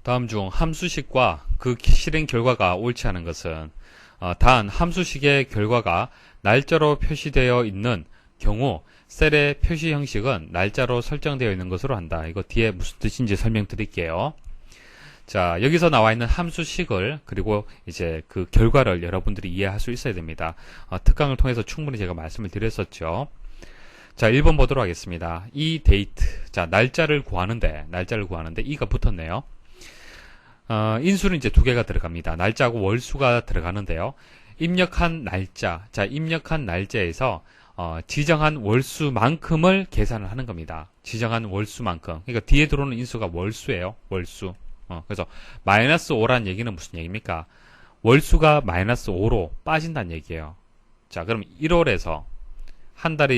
다음 중 함수식과 그 실행 결과가 옳지 않은 것은 단 함수식의 결과가 날짜로 표시되어 있는 경우 셀의 표시 형식은 날짜로 설정되어 있는 것으로 한다. 이거 뒤에 무슨 뜻인지 설명드릴게요. 자, 여기서 나와 있는 함수식을 그리고 이제 그 결과를 여러분들이 이해할 수 있어야 됩니다. 특강을 통해서 충분히 제가 말씀을 드렸었죠. 자, 1번 보도록 하겠습니다. 이 데이트. 자, 날짜를 구하는데 이가 붙었네요. 인수는 이제 두 개가 들어갑니다. 날짜하고 월수가 들어가는데요. 입력한 날짜. 자, 입력한 날짜에서 지정한 월수만큼을 계산을 하는 겁니다. 지정한 월수만큼. 그러니까 뒤에 들어오는 인수가 월수예요. 월수. 그래서 마이너스 5란 얘기는 무슨 얘기입니까? 월수가 마이너스 5로 빠진다는 얘기예요. 자, 그럼 1월에서 한 달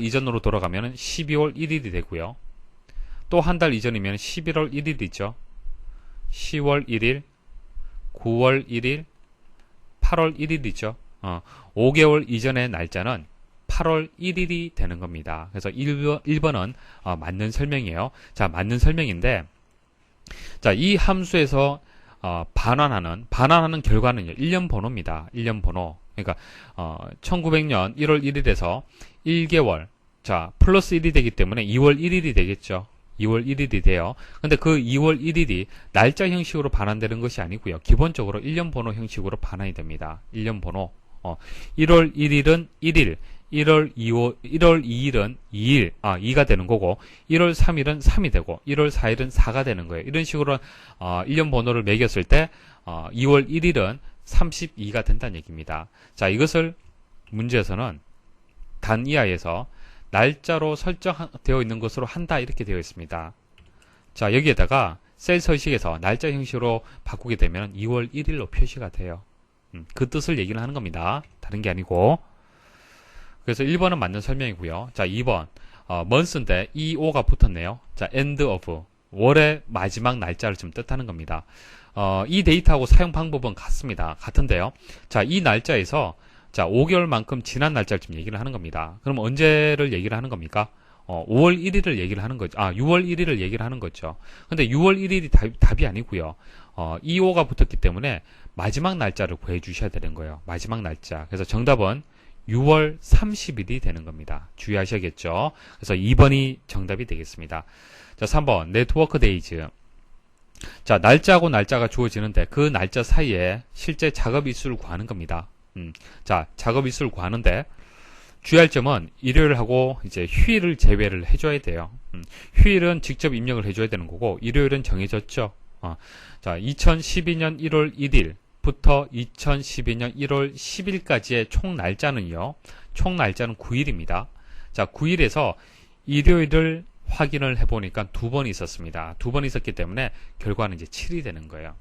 이전으로 돌아가면 12월 1일이 되고요. 또 한 달 이전이면 11월 1일이죠. 10월 1일, 9월 1일, 8월 1일이죠. 5개월 이전의 날짜는 8월 1일이 되는 겁니다. 그래서 1번은 맞는 설명이에요. 자, 맞는 설명인데, 자, 이 함수에서 반환하는 결과는요, 1년 번호입니다. 1년 번호. 그러니까 1900년 1월 1일에서 1개월, 자, 플러스 1이 되기 때문에 2월 1일이 되겠죠. 2월 1일이 돼요. 근데 그 2월 1일이 날짜 형식으로 반환되는 것이 아니고요. 기본적으로 1년 번호 형식으로 반환이 됩니다. 1년 번호. 1월 1일은 1일, 1월 2일은 2일, 2가 되는 거고, 1월 3일은 3이 되고, 1월 4일은 4가 되는 거예요. 이런 식으로 1년 번호를 매겼을 때 2월 1일은 32가 된다는 얘기입니다. 자, 이것을 문제에서는 단 이하에서 날짜로 설정되어 있는 것으로 한다 이렇게 되어 있습니다. 자, 여기에다가 셀 서식에서 날짜 형식으로 바꾸게 되면 2월 1일로 표시가 돼요. 그 뜻을 얘기를 하는 겁니다. 다른 게 아니고. 그래서 1번은 맞는 설명이고요. 자, 2번 month인데 EO가 붙었네요. 자, end of 월의 마지막 날짜를 좀 뜻하는 겁니다. 이 데이터하고 사용 방법은 같은데요. 자, 이 날짜에서 자, 5개월만큼 지난 날짜를 좀 얘기를 하는 겁니다. 그럼 언제를 얘기를 하는 겁니까? 5월 1일을 얘기를 하는 거죠. 6월 1일을 얘기를 하는 거죠. 근데 6월 1일이 답이 아니고요. 2호가 붙었기 때문에 마지막 날짜를 구해 주셔야 되는 거예요. 마지막 날짜. 그래서 정답은 6월 30일이 되는 겁니다. 주의하셔야겠죠. 그래서 2번이 정답이 되겠습니다. 자, 3번 네트워크 데이즈. 자, 날짜하고 날짜가 주어지는데 그 날짜 사이에 실제 작업 일수를 구하는 겁니다. 자, 작업 일수를 구하는데 주의할 점은 일요일하고 이제 휴일을 제외를 해줘야 돼요. 휴일은 직접 입력을 해줘야 되는 거고 일요일은 정해졌죠. 자, 2012년 1월 1일부터 2012년 1월 10일까지의 총 날짜는요. 총 날짜는 9일입니다. 자, 9일에서 일요일을 확인을 해보니까 2번 있었습니다. 2번 있었기 때문에 결과는 이제 7이 되는 거예요.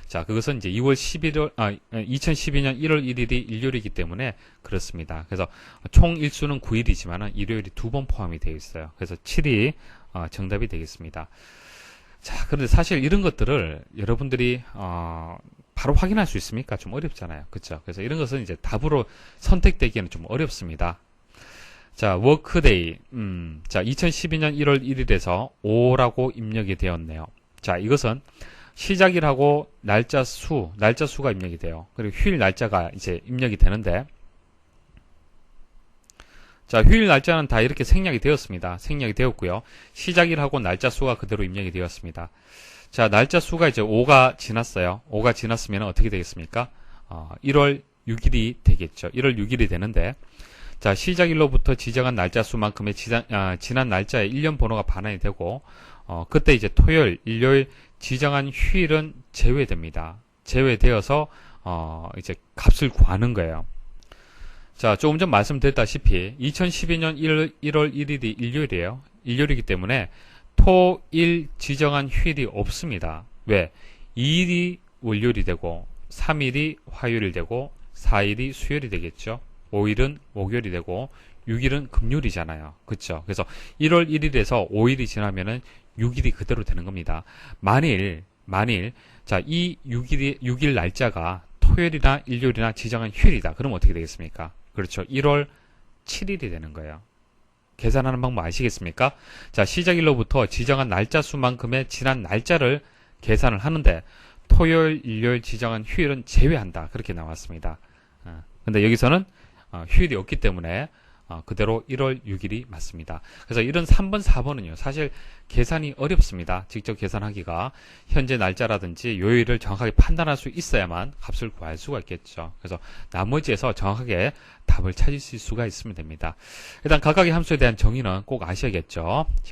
자, 그것은 이제 2012년 1월 1일이 일요일이기 때문에 그렇습니다. 그래서 총 일수는 9일이지만 일요일이 2번 포함이 되어 있어요. 그래서 7이 정답이 되겠습니다. 자, 그런데 사실 이런 것들을 여러분들이 바로 확인할 수 있습니까? 좀 어렵잖아요. 그렇죠? 그래서 이런 것은 이제 답으로 선택되기에는 좀 어렵습니다. 자, 워크데이. 자, 2012년 1월 1일에서 5라고 입력이 되었네요. 자, 이것은 시작일하고 날짜 수가 입력이 돼요. 그리고 휴일 날짜가 이제 입력이 되는데, 자, 휴일 날짜는 다 이렇게 생략이 되었습니다. 생략이 되었고요. 시작일하고 날짜 수가 그대로 입력이 되었습니다. 자, 날짜 수가 이제 5가 지났어요. 5가 지났으면 어떻게 되겠습니까? 1월 6일이 되겠죠. 1월 6일이 되는데, 자, 시작일로부터 지정한 날짜 수만큼의 지난 날짜에 1년 번호가 반환이 되고, 그때 이제 토요일, 일요일 지정한 휴일은 제외됩니다. 제외되어서 이제 값을 구하는 거예요. 자, 조금 전 말씀드렸다시피 2012년 1월 1일이 일요일이에요. 일요일이기 때문에 토일 지정한 휴일이 없습니다. 왜? 2일이 월요일이 되고 3일이 화요일이 되고 4일이 수요일이 되겠죠. 5일은 목요일이 되고 6일은 금요일이잖아요. 그렇죠? 그래서 1월 1일에서 5일이 지나면은 6일이 그대로 되는 겁니다. 만일 자, 이 6일 날짜가 토요일이나 일요일이나 지정한 휴일이다. 그럼 어떻게 되겠습니까? 그렇죠. 1월 7일이 되는 거예요. 계산하는 방법 아시겠습니까? 자, 시작일로부터 지정한 날짜 수만큼의 지난 날짜를 계산을 하는데 토요일, 일요일 지정한 휴일은 제외한다. 그렇게 나왔습니다. 근데 여기서는 휴일이 없기 때문에 그대로 1월 6일이 맞습니다. 그래서 이런 3번, 4번은요. 사실 계산이 어렵습니다. 직접 계산하기가 현재 날짜라든지 요일을 정확하게 판단할 수 있어야만 값을 구할 수가 있겠죠. 그래서 나머지에서 정확하게 답을 찾으실 수가 있으면 됩니다. 일단 각각의 함수에 대한 정의는 꼭 아셔야겠죠.